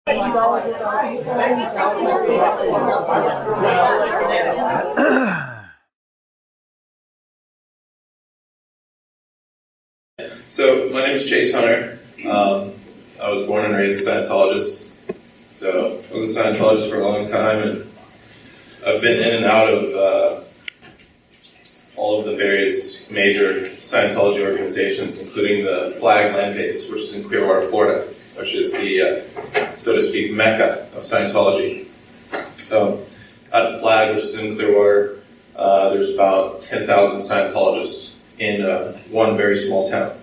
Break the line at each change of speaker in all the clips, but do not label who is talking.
So, my name is Chase Hunter. I was born and raised a Scientologist. So, I was a Scientologist for a long time, and I've been in and out of all of the various major Scientology organizations, including the Flag land base, which is in Clearwater, Florida, which is the, so to speak, mecca of Scientology. So, at Flag, which is in Clearwater, there's about 10,000 Scientologists in one very small town.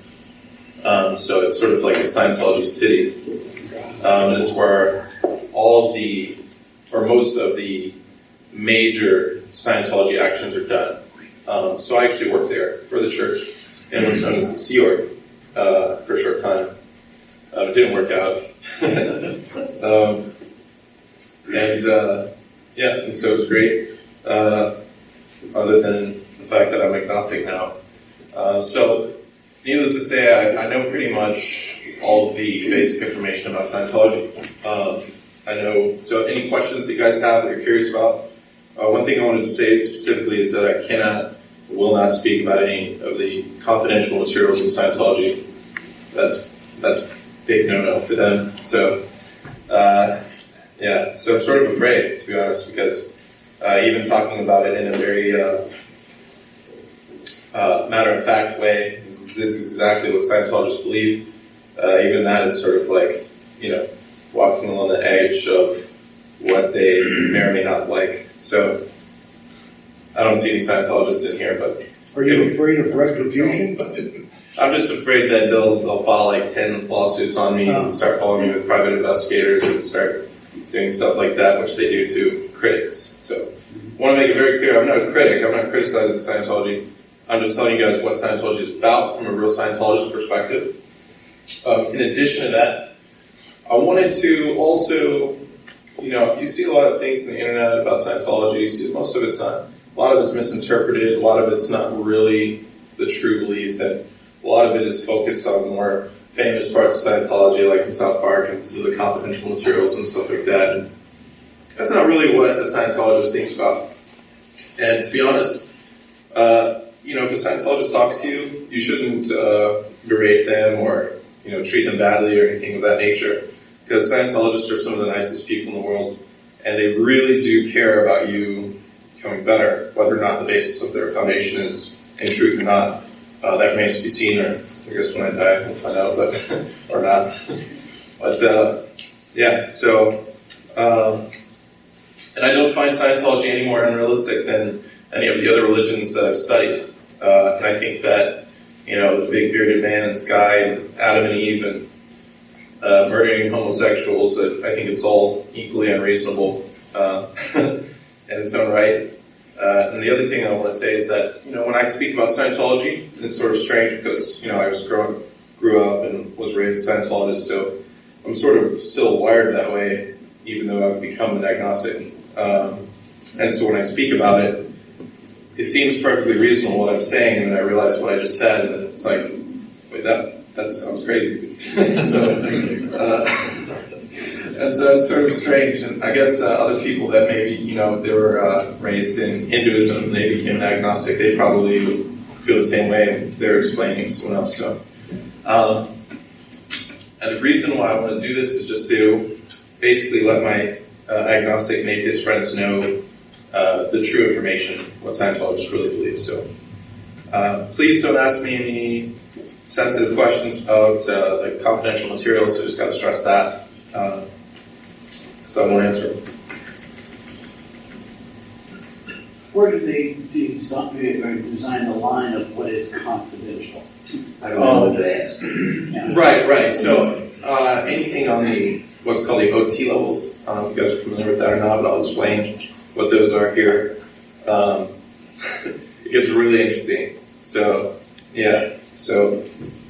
So it's sort of like a Scientology city. And it's where all of the, or most of the major Scientology actions are done. So I actually worked there for the church in what's known as the Sea Org for a short time. It didn't work out. And so it was great, other than the fact that I'm agnostic now. So, needless to say, I know pretty much all of the basic information about Scientology. I know, so any questions that you guys have that you're curious about? One thing I wanted to say specifically is that I will not speak about any of the confidential materials in Scientology. That's big no-no for them. So, so I'm sort of afraid, to be honest, because even talking about it in a very matter-of-fact way, this is exactly what Scientologists believe. Even that is sort of like, walking along the edge of what they may or may not like. So, I don't see any Scientologists in here, but...
Are you afraid of retribution?
I'm just afraid that they'll file like 10 lawsuits on me and start following me with private investigators and start doing stuff like that, which they do to critics. So, I want to make it very clear, I'm not a critic, I'm not criticizing Scientology. I'm just telling you guys what Scientology is about from a real Scientologist perspective. In addition to that, I wanted to also, you see a lot of things on the internet about Scientology. You see most of it's not, a lot of it's misinterpreted, a lot of it's not really the true beliefs, and a lot of it is focused on more famous parts of Scientology, like in South Park and some of the confidential materials and stuff like that. And that's not really what a Scientologist thinks about. And to be honest, if a Scientologist talks to you, you shouldn't berate them or treat them badly or anything of that nature, because Scientologists are some of the nicest people in the world, and they really do care about you becoming better, whether or not the basis of their foundation is in truth or not. That remains to be seen, or I guess when I die we'll find out, but or not. But and I don't find Scientology any more unrealistic than any of the other religions that I've studied. And I think that, the big bearded man in the sky and Adam and Eve and murdering homosexuals, I think it's all equally unreasonable in its own right. And the other thing I want to say is that, when I speak about Scientology, it's sort of strange because, I was grew up and was raised a Scientologist, so I'm sort of still wired that way, even though I've become an agnostic. And so when I speak about it, it seems perfectly reasonable what I'm saying, and then I realize what I just said, and it's like, wait, that sounds crazy. And so it's sort of strange, and I guess other people that maybe, they were raised in Hinduism and they became an agnostic, they probably would feel the same way if they're explaining to someone else. So, and the reason why I want to do this is just to basically let my agnostic and atheist friends know the true information, what Scientologists really believe. So, please don't ask me any sensitive questions about the confidential materials, so just got to stress that. So I won't answer them.
Where do they design the line of what is confidential? I don't know what to ask. Yeah.
Right. So anything on the what's called the OT levels, I don't know if you guys are familiar with that or not, but I'll explain what those are here. It gets really interesting. So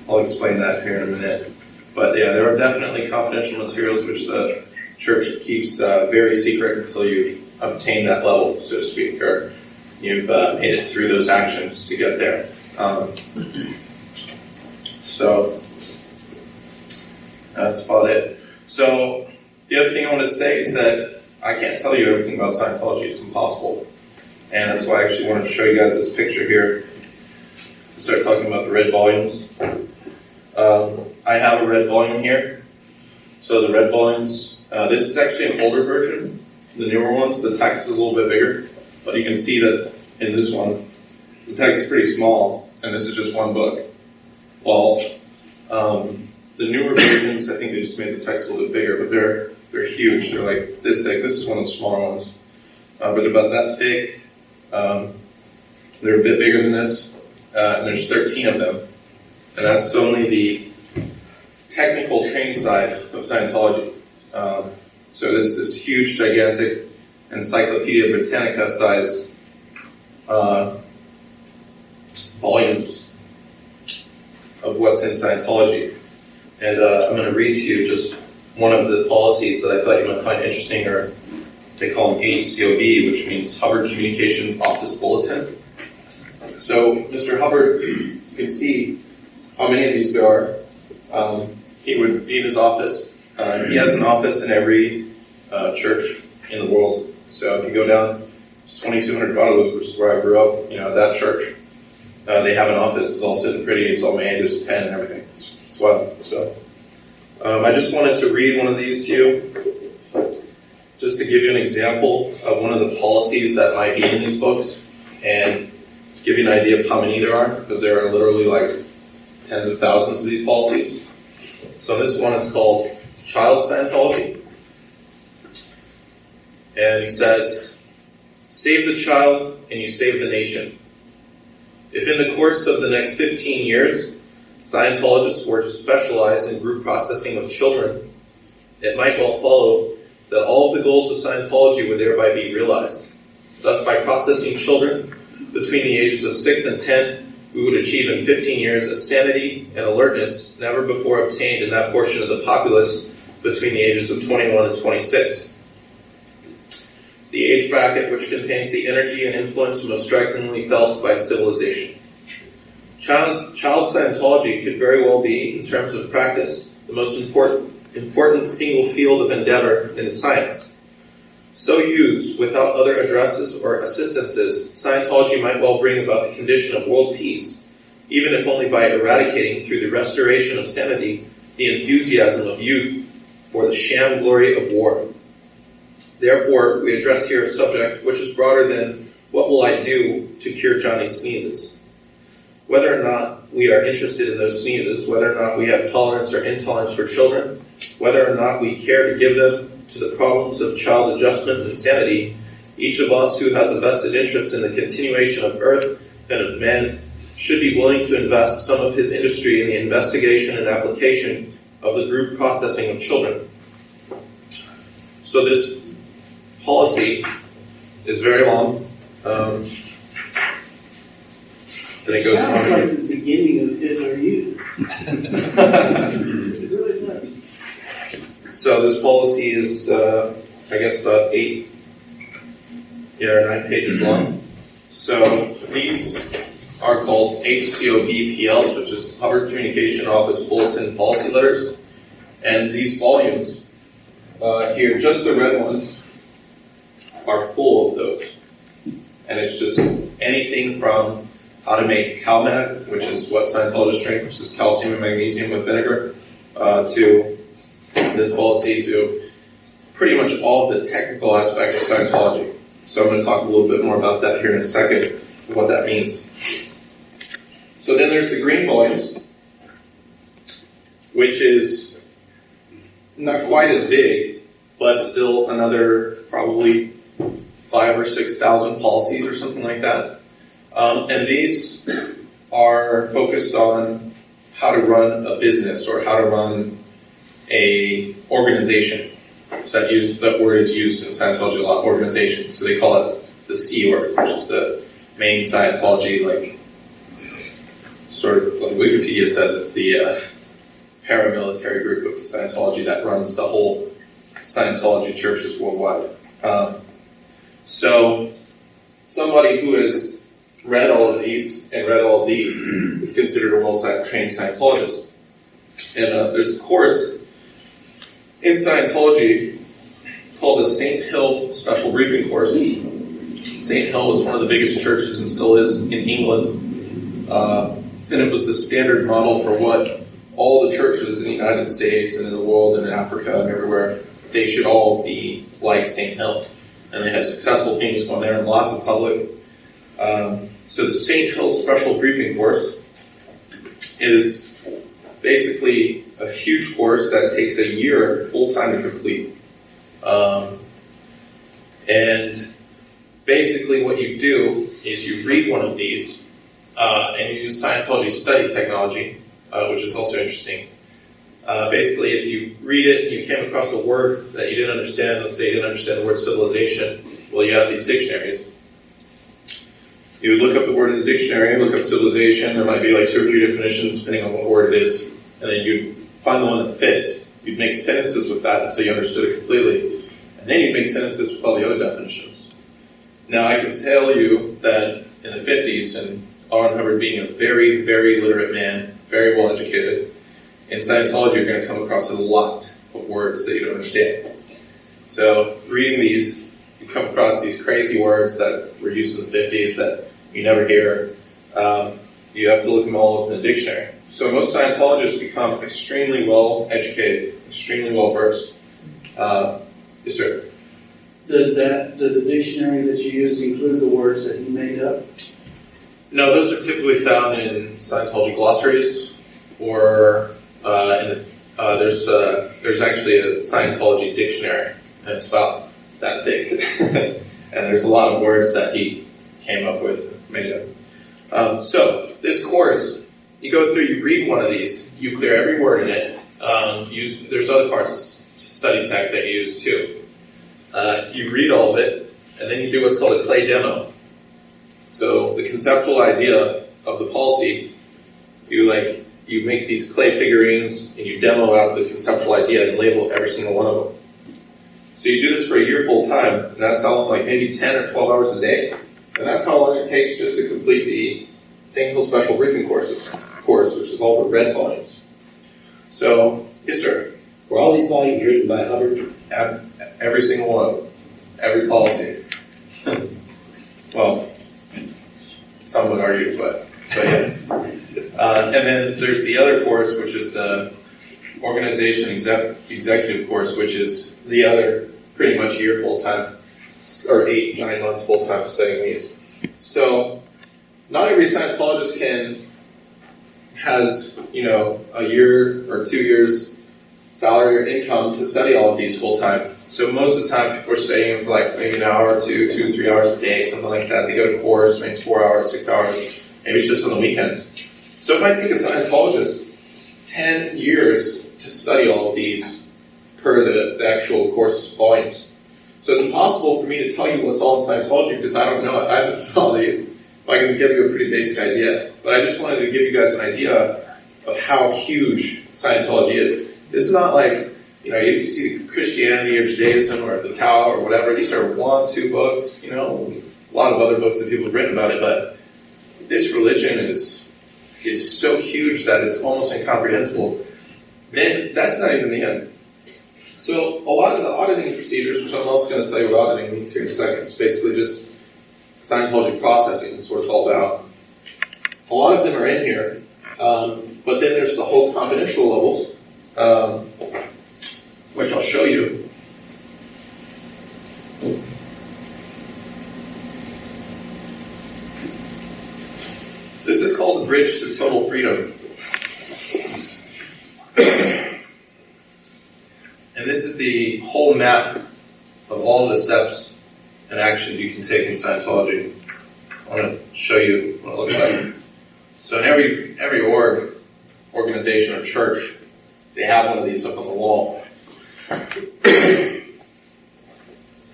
I'll explain that here in a minute. But there are definitely confidential materials which the church keeps very secret until you've obtained that level, so to speak, or you've made it through those actions to get there. So that's about it. So The other thing I wanted to say is that I can't tell you everything about Scientology. It's impossible. And that's why I actually wanted to show you guys this picture here. Start talking about the red volumes. I have a red volume here. So the red volumes, this is actually an older version. The newer ones, the text is a little bit bigger. But you can see that in this one, the text is pretty small, and this is just one book. Well, the newer versions, I think they just made the text a little bit bigger, but they're huge. They're like this thick. This is one of the smaller ones. But about that thick. They're a bit bigger than this. And there's 13 of them. And that's only the technical training side of Scientology. So it's this huge, gigantic Encyclopedia Britannica size volumes of what's in Scientology. And I'm going to read to you just one of the policies that I thought you might find interesting, or they call them HCOB, which means Hubbard Communication Office Bulletin. So Mr. Hubbard, you can see how many of these there are. He would be in his office. He has an office in every church in the world. So if you go down to 2200 Guadalupe, which is where I grew up, at that church, they have an office. It's all sitting pretty. It's all made. There's a pen and everything. It's wild. So I just wanted to read one of these to you, just to give you an example of one of the policies that might be in these books, and to give you an idea of how many there are, because there are literally like tens of thousands of these policies. So this one, it's called Child Scientology. And he says, save the child and you save the nation. If in the course of the next 15 years, Scientologists were to specialize in group processing of children, it might well follow that all of the goals of Scientology would thereby be realized. Thus, by processing children between the ages of 6 and 10, we would achieve in 15 years a sanity and alertness never before obtained in that portion of the populace between the ages of 21 and 26. The age bracket which contains the energy and influence most strikingly felt by civilization. Child Scientology could very well be, in terms of practice, the most important single field of endeavor in science. So used, without other addresses or assistances, Scientology might well bring about the condition of world peace, even if only by eradicating, through the restoration of sanity, the enthusiasm of youth for the sham glory of war. Therefore, we address here a subject which is broader than what will I do to cure Johnny's sneezes. Whether or not we are interested in those sneezes, whether or not we have tolerance or intolerance for children, whether or not we care to give them to the problems of child adjustment and sanity, each of us who has a vested interest in the continuation of earth and of men should be willing to invest some of his industry in the investigation and application of the group processing of children. So this policy is very long. And it goes
sounds
on.
like the beginning of Hitler Youth. It really does.
So this policy is, I guess, about 8 or 9 pages long. So these are called HCOBPLs, which is Hubbard Communication Office Bulletin Policy Letters. And these volumes here, just the red ones, are full of those. And it's just anything from how to make CalMag, which is what Scientologists drink, which is calcium and magnesium with vinegar, to this policy, to pretty much all of the technical aspects of Scientology. So I'm going to talk a little bit more about that here in a second, what that means. So then there's the green volumes, which is not quite as big, but still another probably 5,000 or 6,000 policies or something like that. And these are focused on how to run a business or how to run a organization. So that word is used in Scientology a lot, organization. So they call it the Sea Org, which is the main Scientology, like, sort of, like Wikipedia says, it's the paramilitary group of Scientology that runs the whole Scientology churches worldwide. So somebody who has read all of these is considered a well-trained Scientologist. And there's a course in Scientology called a St. Hill Special Briefing Course. St. Hill was one of the biggest churches and still is in England. And it was the standard model for what all the churches in the United States and in the world and in Africa and everywhere, they should all be like St. Hill. And they had successful meetings going there and lots of public. So the St. Hill Special Briefing Course is basically a huge course that takes a year full-time to complete. And basically what you do is you read one of these, and you use Scientology study technology, which is also interesting. Basically, if you read it and you came across a word that you didn't understand, let's say you didn't understand the word civilization, well, you have these dictionaries. You would look up the word in the dictionary, look up civilization, there might be like 2 or 3 definitions depending on what word it is, and then you'd find the one that fit. You'd make sentences with that until you understood it completely, and then you'd make sentences with all the other definitions. Now, I can tell you that in the 50s, and Ron Hubbard being a very, very literate man, very well educated, in Scientology you're going to come across a lot of words that you don't understand. So, reading these, you come across these crazy words that were used in the 50s that you never hear. You have to look them all up in the dictionary. So most Scientologists become extremely well educated, extremely well versed. Yes, sir.
Did the dictionary that you used include the words that you made up?
No, those are typically found in Scientology glossaries, or there's actually a Scientology dictionary, and it's about that thick. And there's a lot of words that he came up with, made up. So this course, you go through, you read one of these, you clear every word in it. There's other parts of study tech that you use too. You read all of it, and then you do what's called a clay demo. So the conceptual idea of the policy, you make these clay figurines, and you demo out the conceptual idea and label every single one of them. So you do this for a year full time, and that's how long, like maybe 10 or 12 hours a day. And that's how long it takes just to complete the St. Hill Special Briefing course, which is all the red volumes. So, yes, sir.
Were all these volumes written by Hubbard?
Every single one of them. Every policy. Well, some would argue, but yeah. And then there's the other course, which is the Organization Executive course, which is the other pretty much year full-time, or 8-9 months full-time studying these. So, not every Scientologist has, a year or 2 years salary or income to study all of these full-time. So most of the time people are studying for like maybe an hour or 2 to 3 hours a day, something like that. They go to course, maybe 4 hours, 6 hours, maybe it's just on the weekends. So if I take a Scientologist 10 years to study all of these per the actual course volumes. So it's impossible for me to tell you what's all in Scientology because I don't know it. I haven't done all these. I can give you a pretty basic idea. But I just wanted to give you guys an idea of how huge Scientology is. This is not like, you see Christianity or Judaism or the Tao or whatever. These are 1, 2 books, a lot of other books that people have written about it. But this religion is so huge that it's almost incomprehensible. Then that's not even the end. So a lot of the auditing procedures, which I'm also going to tell you what auditing means here in a second, it's basically just Scientology processing. That's what it's all about. A lot of them are in here, but then there's the whole confidential levels, which I'll show you. This is called the Bridge to Total Freedom. And this is the whole map of all the steps and actions you can take in Scientology. I want to show you what it looks like. So in every organization or church, they have one of these up on the wall.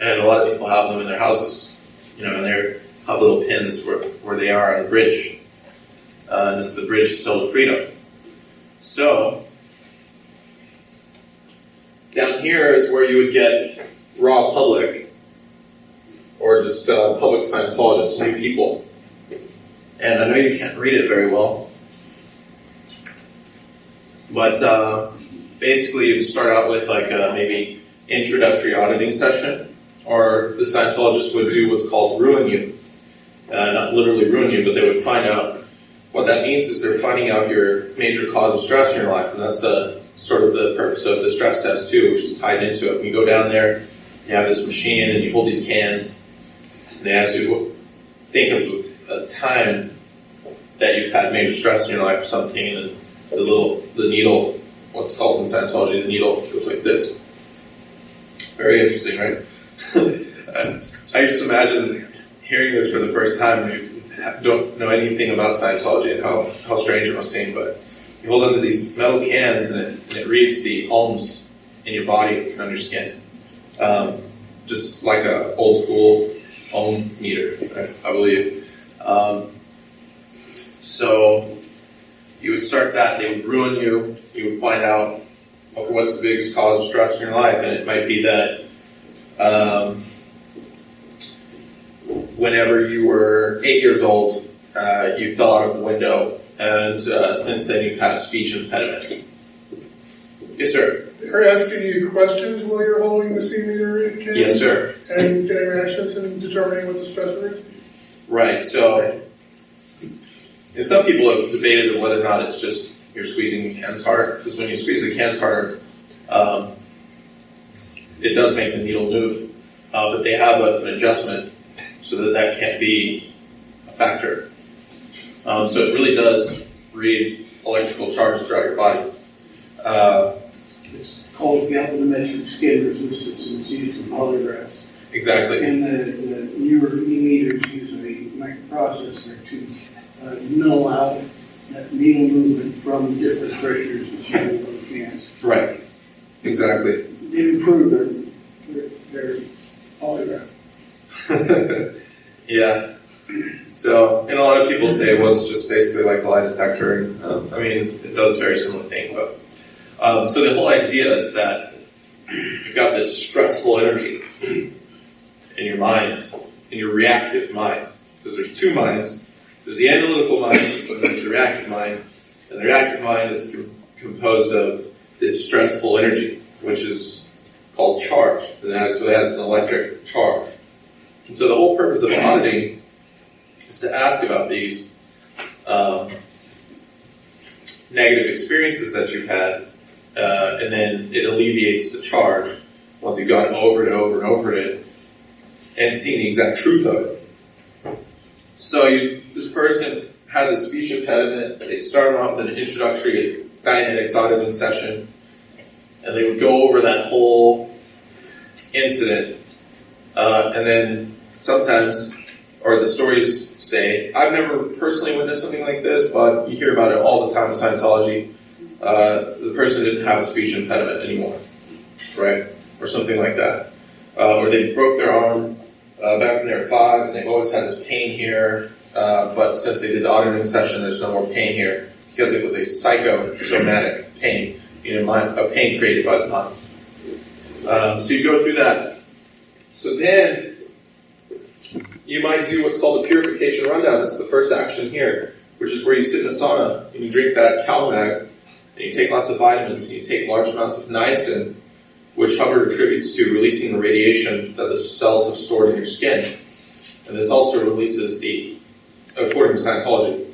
And a lot of people have them in their houses. And they have little pins where they are on a bridge. And it's the bridge to total freedom. So, down here is where you would get raw public, or just public Scientologists, new people. And I know you can't read it very well, but basically you'd start out with like maybe introductory auditing session, or the Scientologists would do what's called ruin you. Not literally ruin you, but they would find out. What that means is they're finding out your major cause of stress in your life, and that's the sort of the purpose of the stress test too, which is tied into it. When you go down there, you have this machine and you hold these cans, and they ask you think of a time that you've had major stress in your life or something, and the needle, what's called in Scientology, the needle goes like this. Very interesting, right? I just imagine hearing this for the first time and you don't know anything about Scientology and how strange it must seem, but you hold onto these metal cans and it reads the ohms in your body and on your skin. Just like a old school ohm meter, right, I believe. So you would start that, they would ruin you, you would find out what's the biggest cause of stress in your life, and it might be that whenever you were 8 years old, you fell out of the window, and since then you've had a speech impediment. Yes, sir.
They're asking you questions while you're holding the C-meter can?
Yes, sir.
And getting reactions and determining what the stressor is?
Right, so and some people have debated whether or not it's just you're squeezing the cans harder, because when you squeeze the cans harder, it does make the needle move, but they have an adjustment so that can't be a factor. So it really does read electrical charge throughout your body.
It's called galvanometric skin resistance, and it's used in polygraphs.
Exactly.
And the newer e-meters use a microprocessor to mill out that needle movement from different pressures that you hold on the cans.
Right. Exactly.
They improve their polygraph.
Yeah. So, and a lot of people say, well, it's just basically like a lie detector. And, I mean, it does a very similar thing. But so the whole idea is that you've got this stressful energy in your mind, in your reactive mind. Because there's two minds. There's the analytical mind, and there's the reactive mind. And the reactive mind is composed of this stressful energy, which is called charge. So it has an electric charge. And so the whole purpose of auditing is to ask about these negative experiences that you've had, and then it alleviates the charge once you've gone over and over and over it and seen the exact truth of it. So this person had a speech impediment. They started off with an introductory dynamics auditing session, and they would go over that whole incident, and then sometimes, or the stories say, I've never personally witnessed something like this, but you hear about it all the time in Scientology. The person didn't have a speech impediment anymore, right? Or something like that. Or they broke their arm back when they were 5, and they've always had this pain here, but since they did the auditing session, there's no more pain here, because it was a psychosomatic pain, a pain created by the mind. So you go through that. So then, you might do what's called a purification rundown. That's the first action here, which is where you sit in a sauna and you drink that CalMag, and you take lots of vitamins, and you take large amounts of niacin, which Hubbard attributes to releasing the radiation that the cells have stored in your skin. And this also releases according to Scientology,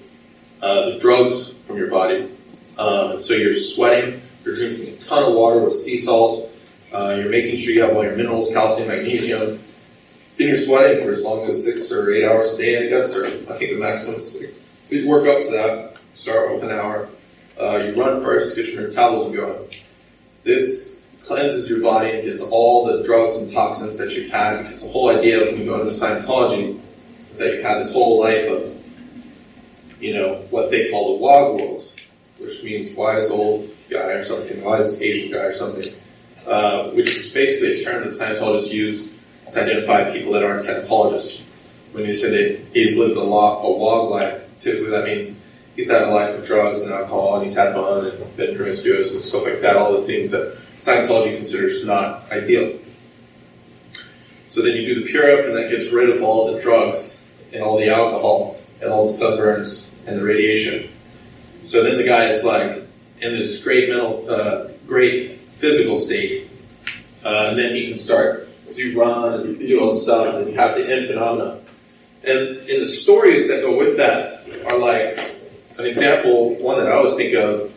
the drugs from your body. So you're sweating, you're drinking a ton of water with sea salt, you're making sure you have all your minerals, calcium, magnesium. Then you're sweating for as long as 6 or 8 hours a day, I guess, or I think the maximum is 6. You work up to that, start with an hour. You run first, get your metabolism going. This cleanses your body and gets all the drugs and toxins that you've had, because the whole idea of when you go into Scientology is that you've had this whole life of, what they call the WOG world, which means wise old guy or something, wise Asian guy or something, which is basically a term that Scientologists use to identify people that aren't Scientologists. When you say that he's lived a WOG life, typically that means he's had a life of drugs and alcohol, and he's had fun and been promiscuous and stuff like that, all the things that Scientology considers not ideal. So then you do the purif, and that gets rid of all the drugs and all the alcohol and all the sunburns and the radiation. So then the guy is like in this great physical state, and then he can start to run and do all this stuff, and you have the end phenomena. And in the stories that go with that are like, an example, one that I always think of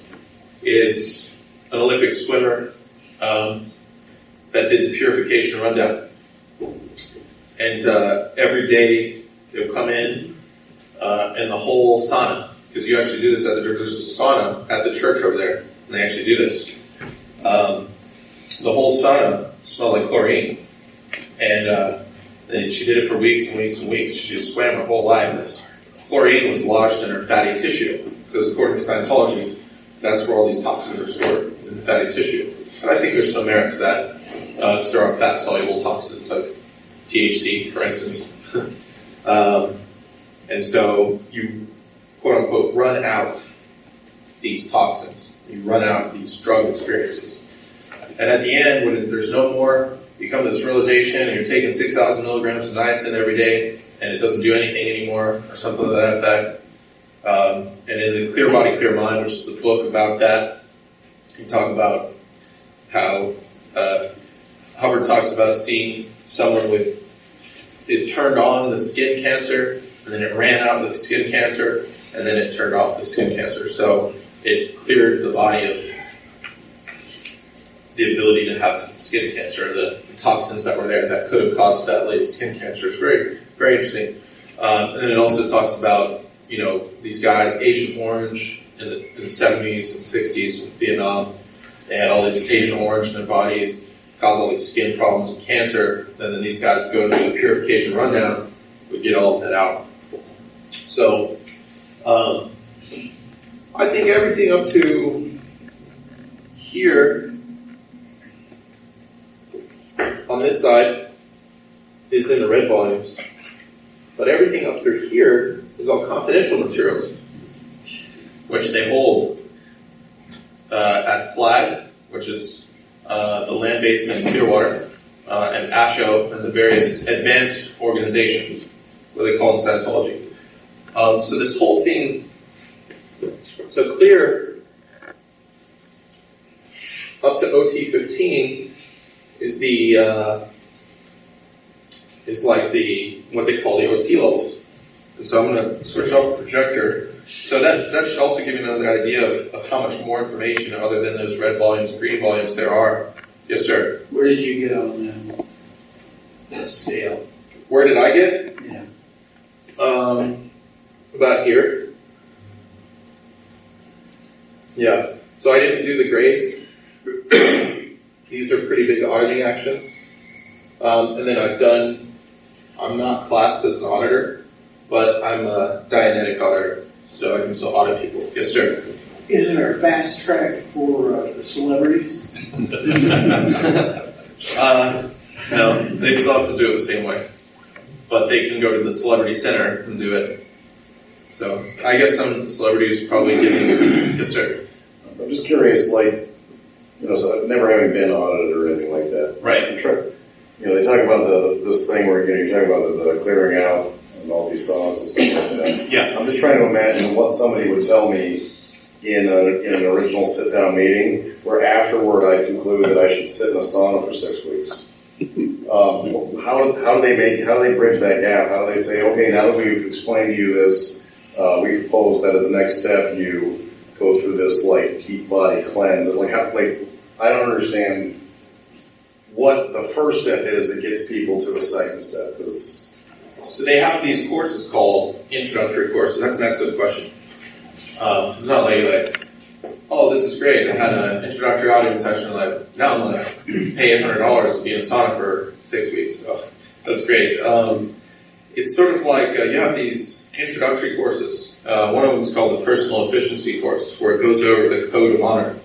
is an Olympic swimmer that did the purification rundown. And every day they'll come in and the whole sauna, because you actually do this at the church, there's a sauna at the church over there, and they actually do this. The whole sauna smelled like chlorine. And she did it for weeks and weeks and weeks. She just swam her whole life. This chlorine was lodged in her fatty tissue, because according to Scientology, that's where all these toxins are stored, in the fatty tissue. And I think there's some merit to that, because there are fat-soluble toxins, like THC, for instance. And so you, quote-unquote, run out these toxins. You run out these drug experiences. And at the end, when there's no more, you come to this realization, and you're taking 6,000 milligrams of niacin every day, and it doesn't do anything anymore, or something to that effect. And in the Clear Body, Clear Mind, which is the book about that, you talk about how Hubbard talks about seeing someone with, it turned on the skin cancer, and then it ran out the skin cancer, and then it turned off the skin cancer. So it cleared the body of the ability to have skin cancer, the toxins that were there that could have caused that late skin cancer. It's very, very interesting. And then it also talks about, these guys, Agent Orange in the 70s and 60s in Vietnam. They had all this Agent Orange in their bodies, caused all these skin problems and cancer. And then these guys would go through the purification rundown, would get all of that out. So, I think everything up to here, on this side, is in the red volumes. But everything up through here is all confidential materials, which they hold at FLAG, which is the land base in Clearwater, and ASHO, and the various advanced organizations, what they call in Scientology. So this whole thing, so Clear, up to OT15, is what they call the OT levels. And so I'm going to switch off the projector. So that should also give you another idea of how much more information other than those red volumes and green volumes there are. Yes, sir.
Where did you get on that scale?
Where did I get?
Yeah.
About here. Yeah. So I didn't do the grades. These are pretty big auditing actions. And then I'm not classed as an auditor, but I'm a Dianetic auditor, so I can still audit people. Yes, sir.
Is there a fast track for celebrities?
No, they still have to do it the same way. But they can go to the celebrity center and do it. So I guess some celebrities probably getting. Yes, sir.
I'm just curious, so never having been audited or anything like that.
Right.
They talk about this thing where you talk about the clearing out and all these sauces and stuff like that.
Yeah.
I'm just trying to imagine what somebody would tell me in an original sit-down meeting where afterward I conclude that I should sit in a sauna for 6 weeks. How do they bridge that gap? How do they say, okay, now that we've explained to you this, we propose that as a next step you go through this deep body cleanse? And I don't understand what the first step is that gets people to the second step.
So they have these courses called introductory courses. That's an excellent question. It's not like, oh, this is great. I had an introductory auditing session. Now I'm going to pay $800 to be in sauna for 6 weeks. Oh, that's great. It's sort of like you have these introductory courses. One of them is called the Personal Efficiency course, where it goes over the Code of Honor,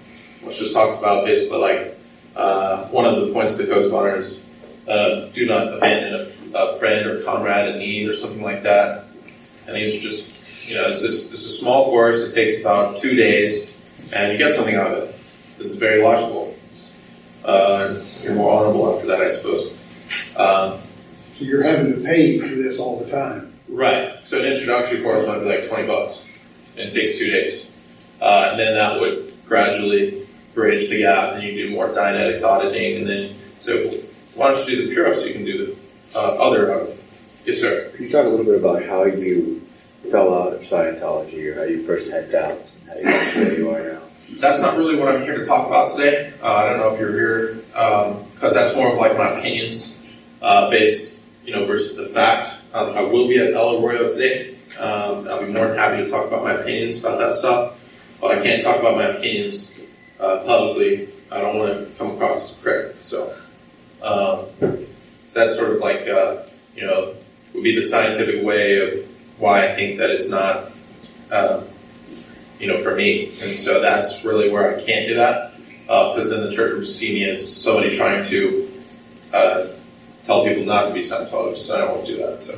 which just talks about basically one of the points of the Code of Honor is do not abandon a friend or comrade in need or something like that. And these are just, it's a small course. It takes about 2 days, and you get something out of it. This is very logical. You're more honorable after that, I suppose.
So you're having to pay for this all the time.
Right. So an introductory course might be like $20, and it takes 2 days. And then that would gradually bridge the gap, and you do more Dianetics auditing, and then So why don't you do the pure so you can do the other out of it? Yes, sir.
Can you talk a little bit about how you fell out of Scientology, or how you first had doubts, and how you got to where you are now?
That's not really what I'm here to talk about today. I don't know if you're here, because that's more of like my opinions, based, versus the fact. I will be at El Arroyo today. I'll be more than happy to talk about my opinions about that stuff, but I can't talk about my opinions, publicly. I don't want to come across as a critic. So that's sort of like, would be the scientific way of why I think that it's not, for me. And so that's really where I can't do that, because then the church would see me as somebody trying to tell people not to be Scientologists, so I don't want to do that. So,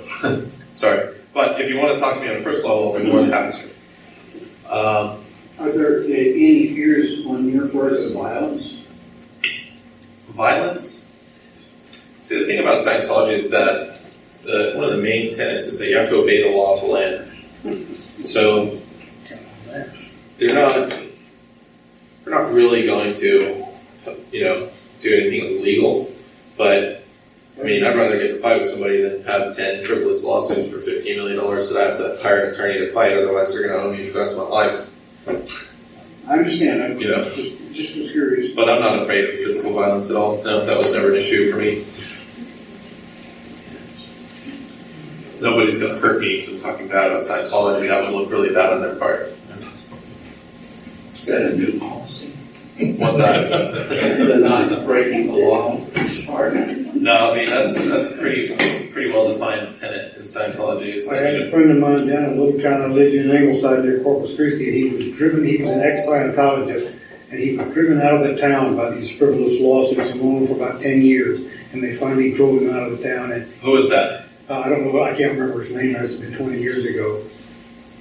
sorry. But if you want to talk to me on a personal level, I'll be more than happy to.
Are there any fears on your part of violence?
Violence? See, the thing about Scientology is that one of the main tenets is that you have to obey the law of the land. So they're not really going to, do anything illegal. But I mean, I'd rather get in a fight with somebody than have 10 frivolous lawsuits for $15 million that I have to hire an attorney to fight. Otherwise, they're going to own me for the rest of my life.
I understand. I'm just was curious.
But I'm not afraid of physical violence at all. No, that was never an issue for me. Nobody's going to hurt me because I'm talking bad about Scientology. That would look really bad on their part.
Is that a new policy?
What's that?
The not breaking the law part?
No, I mean, that's pretty well-defined tenet in Scientology. It's
I had a friend of mine down in a little town I lived in Ingleside near Corpus Christi, and he was an ex-Scientologist, and he was driven out of the town by these frivolous lawsuits and won for about 10 years, and they finally drove him out of the town. And
who was that?
I don't know, I can't remember his name, it's been 20 years ago.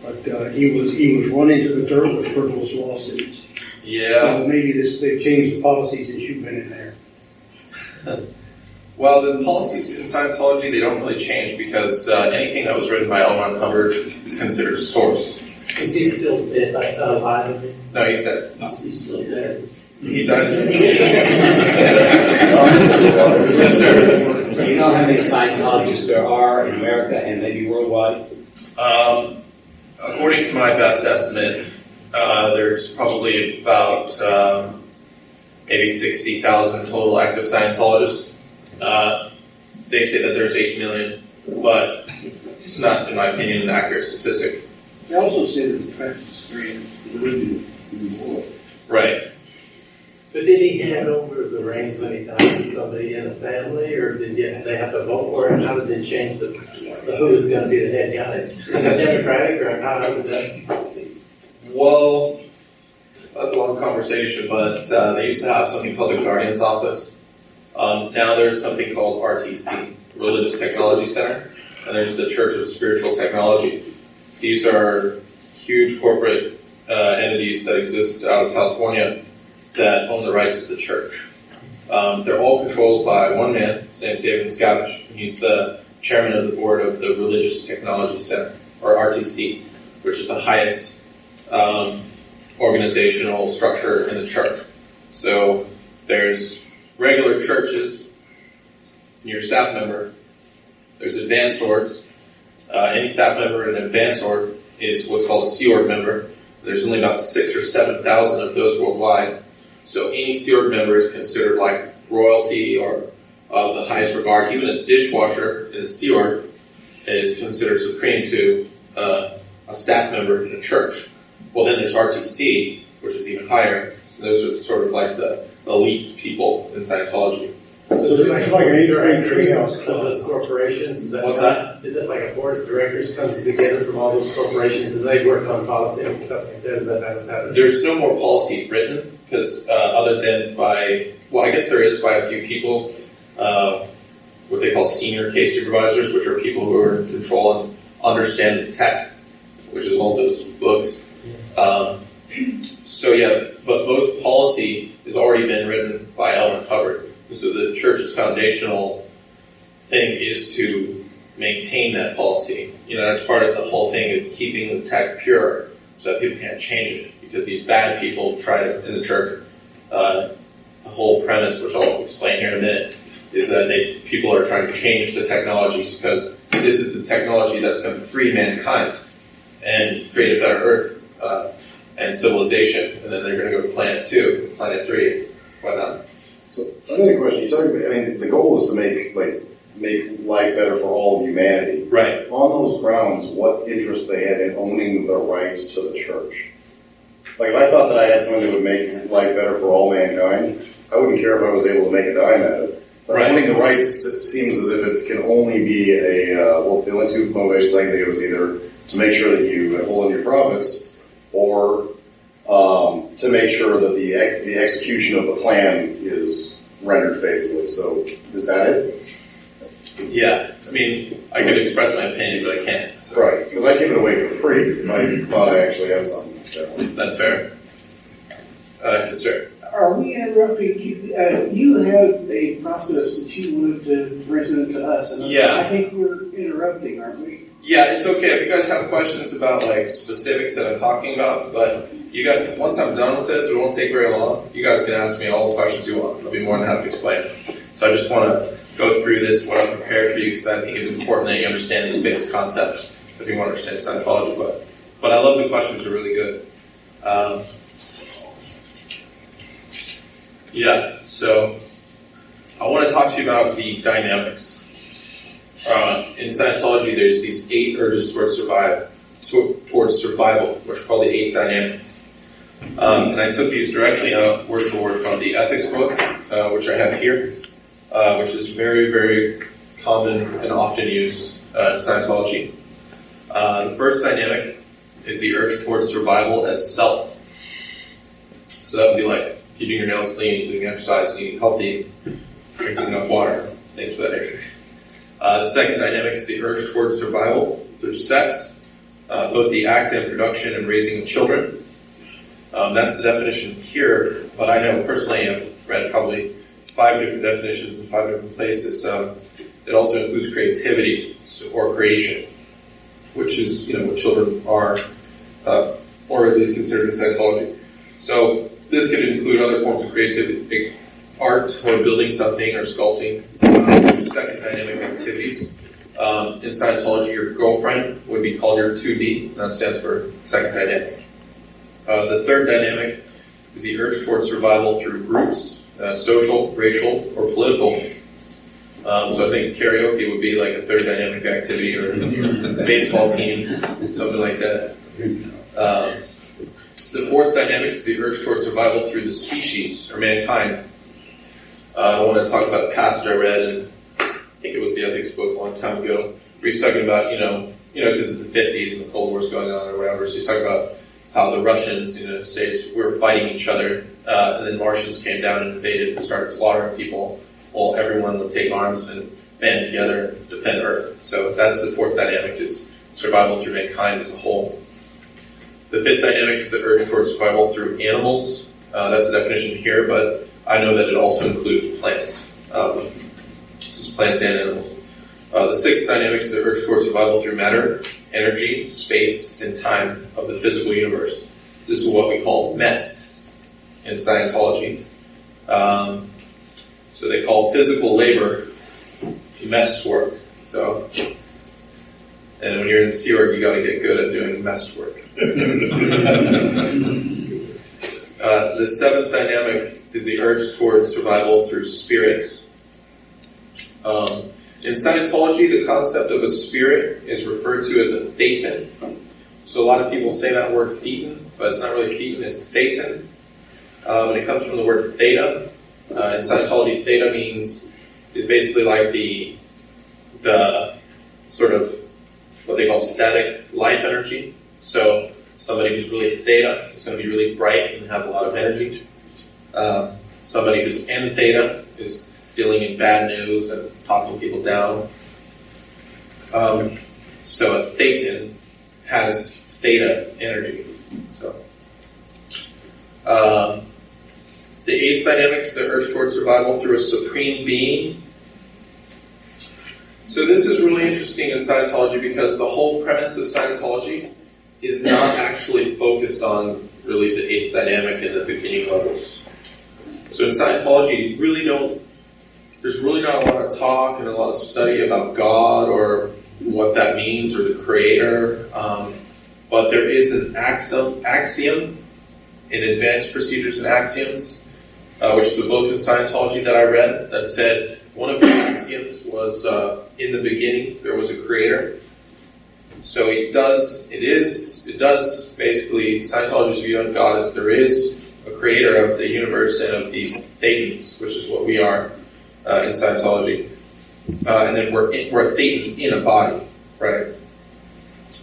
But he was run into the dirt with frivolous lawsuits.
Yeah.
So maybe they've changed the policies since you've been in there.
Well, the policies in Scientology, they don't really change because anything that was written by L. Ron Hubbard is considered a source.
Is he still dead, alive?
No, he's dead.
He's still dead.
He died.
Yes,
sir.
Do you know how many Scientologists there are in America and maybe worldwide?
According to my best estimate, there's probably about maybe 60,000 total active Scientologists. They say that there's 8 million, but it's not, in my opinion, an accurate statistic.
They also say that the fastest grade religion in the world.
Right.
But did he hand over the reins when he died to somebody in the family, or did they have to vote for it? How did they change the who's going to be the head guy? Is it Democratic, or how is that?
Well, that's a long conversation, but they used to have something called the Guardian's Office. Now there's something called RTC, Religious Technology Center, and there's the Church of Spiritual Technology. These are huge corporate entities that exist out of California that own the rights to the church. They're all controlled by one man, his name's David Miscavige, and he's the chairman of the board of the Religious Technology Center, or RTC, which is the highest organizational structure in the church. So there's regular churches, your staff member, there's advanced orgs. Any staff member in an advanced org is what's called a Sea Org member. There's only about 6,000 or 7,000 of those worldwide. So any Sea Org member is considered like royalty or of the highest regard. Even a dishwasher in a Sea Org is considered supreme to a staff member in a church. Well, then there's RTC, which is even higher. So those are sort of like the elite people in Scientology.
It's like an eighth-grade treehouse
Of
club.
those corporations,
What's that?
Is it like a board of directors comes together from all those corporations and they work on policy and stuff like that? Is that how it happens?
There's no more policy written because other than by, well, I guess there is by a few people, what they call senior case supervisors, which are people who are in control and understand the tech, which is all those books. So yeah, but most policy has already been written by L. Ron Hubbard. And so the church's foundational thing is to maintain that policy. That's part of the whole thing is keeping the tech pure so that people can't change it. Because these bad people try to, in the church, whole premise, which I'll explain here in a minute, is that people are trying to change the technologies because this is the technology that's going to free mankind and create a better Earth and civilization. And then they're going to go to Planet 2, Planet 3, whatnot.
So another question, the goal is to make life better for all of humanity.
Right.
On those grounds, what interest they had in owning the rights to the church? Like, if I thought that I had something that would make life better for all mankind, I wouldn't care if I was able to make a dime at it. But owning the rights seems as if it can only be the only two motivations I can think of is either to make sure that you hold on your profits, or to make sure that the execution of the plan is rendered faithfully. So, is that it?
Yeah, I mean, I could express my opinion, but I can't. So.
Right, because I give it away for free if I thought I actually had something.
That's fair. Yes, sir.
Are we interrupting you? You have a process that you wanted to present to us, and
Yeah.
I think we're interrupting, aren't we?
Yeah, it's okay if you guys have questions about specifics that I'm talking about, but once I'm done with this, it won't take very long. You guys can ask me all the questions you want. I'll be more than happy to explain it. So I just want to go through this, what I've prepared for you, because I think it's important that you understand these basic concepts if you want to understand Scientology. But I love the questions; they're really good. So I want to talk to you about the dynamics. In Scientology, there's these 8 urges towards survival, which are called the 8 dynamics. And I took these directly out word for word from the ethics book, which I have here, which is very, very common and often used in Scientology. The first dynamic is the urge towards survival as self. So that would be like keeping your nails clean, doing exercise, eating healthy, drinking enough water, things of that nature. The second dynamic is the urge towards survival through sex, both the act and production and raising of children. That's the definition here, but I know personally I've read probably 5 different definitions in 5 different places. It also includes creativity or creation, which is what children are, or at least considered in Scientology. So this could include other forms of creativity, like art or building something or sculpting. Second dynamic activities. In Scientology, your girlfriend would be called your 2D. That stands for second dynamic. The third dynamic is the urge towards survival through groups, social, racial, or political. So I think karaoke would be like a third dynamic activity, or a baseball team, something like that. The fourth dynamic is the urge towards survival through the species, or mankind. I want to talk about a passage I read, and I think it was the ethics book a long time ago, where he's talking about, because it's the 50s and the Cold War's going on or whatever, so he's talking about how the Russians, say we were fighting each other, and then Martians came down and invaded and started slaughtering people. Well, everyone would take arms and band together and defend Earth. So that's the fourth dynamic, is survival through mankind as a whole. The fifth dynamic is the urge towards survival through animals. That's the definition here, but I know that it also includes plants. So it's plants and animals. The sixth dynamic is the urge towards survival through matter, energy, space, and time of the physical universe. This is what we call MEST in Scientology. So they call physical labor MEST work. So, and when you're in the Sea Org, you got to get good at doing MEST work. The seventh dynamic is the urge towards survival through spirit. In Scientology, the concept of a spirit is referred to as a thetan. So a lot of people say that word thetan, but it's not really thetan, it's thetan. And it comes from the word theta. In Scientology, theta is basically like the sort of what they call static life energy. So somebody who's really theta is going to be really bright and have a lot of energy. Somebody who's n theta is dealing in bad news and talking people down. So a thetan has theta energy. So, the eighth dynamic is the urge towards survival through a supreme being. So this is really interesting in Scientology because the whole premise of Scientology is not actually focused on really the eighth dynamic in the beginning levels. So So in Scientology, there's really not a lot of talk and a lot of study about God or what that means or the Creator. But there is an axiom in Advanced Procedures and Axioms, which is a book in Scientology that I read that said one of the axioms was in the beginning there was a Creator. So it does basically, Scientology's view on God is there is a Creator of the universe and of these thetans, which is what we are in Scientology. And then we're a thetan in a body, right?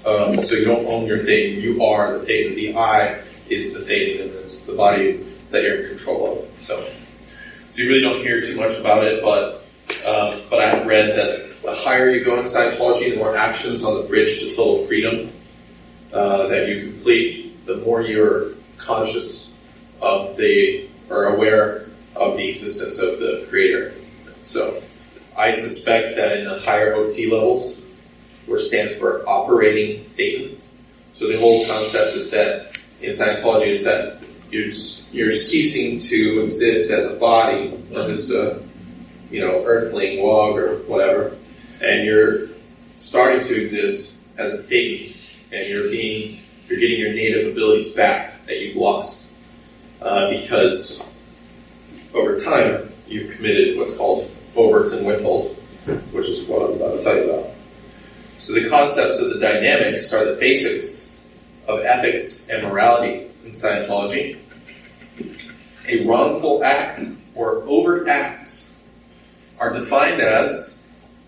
So you don't own your thetan, you are the thetan. The I is the thetan, and it's the body that you're in control of. So you really don't hear too much about it, but I have read that the higher you go in Scientology, the more actions on the bridge to total freedom that you complete, the more you're conscious of or aware of the existence of the Creator. So I suspect that in the higher OT levels, which stands for operating thetan. So the whole concept is that in Scientology is that you're ceasing to exist as a body or just a earthling wog or whatever, and you're starting to exist as a thetan, and you're getting your native abilities back that you've lost because over time you've committed what's called overt and withhold, which is what I'm about to tell you about. So the concepts of the dynamics are the basics of ethics and morality in Scientology. A wrongful act or overt acts are defined as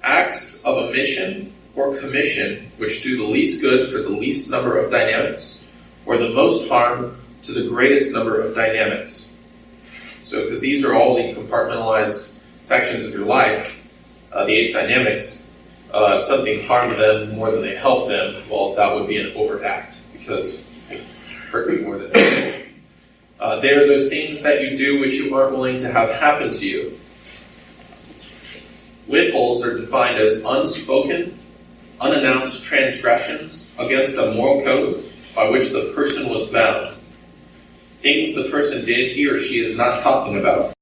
acts of omission or commission which do the least good for the least number of dynamics or the most harm to the greatest number of dynamics. So because these are all the compartmentalized sections of your life, the 8 dynamics, if something harmed them more than they helped them, well, that would be an overt act because it hurt you more than anything. They are those things that you do which you aren't willing to have happen to you. Withholds are defined as unspoken, unannounced transgressions against a moral code by which the person was bound. Things the person did he or she is not talking about.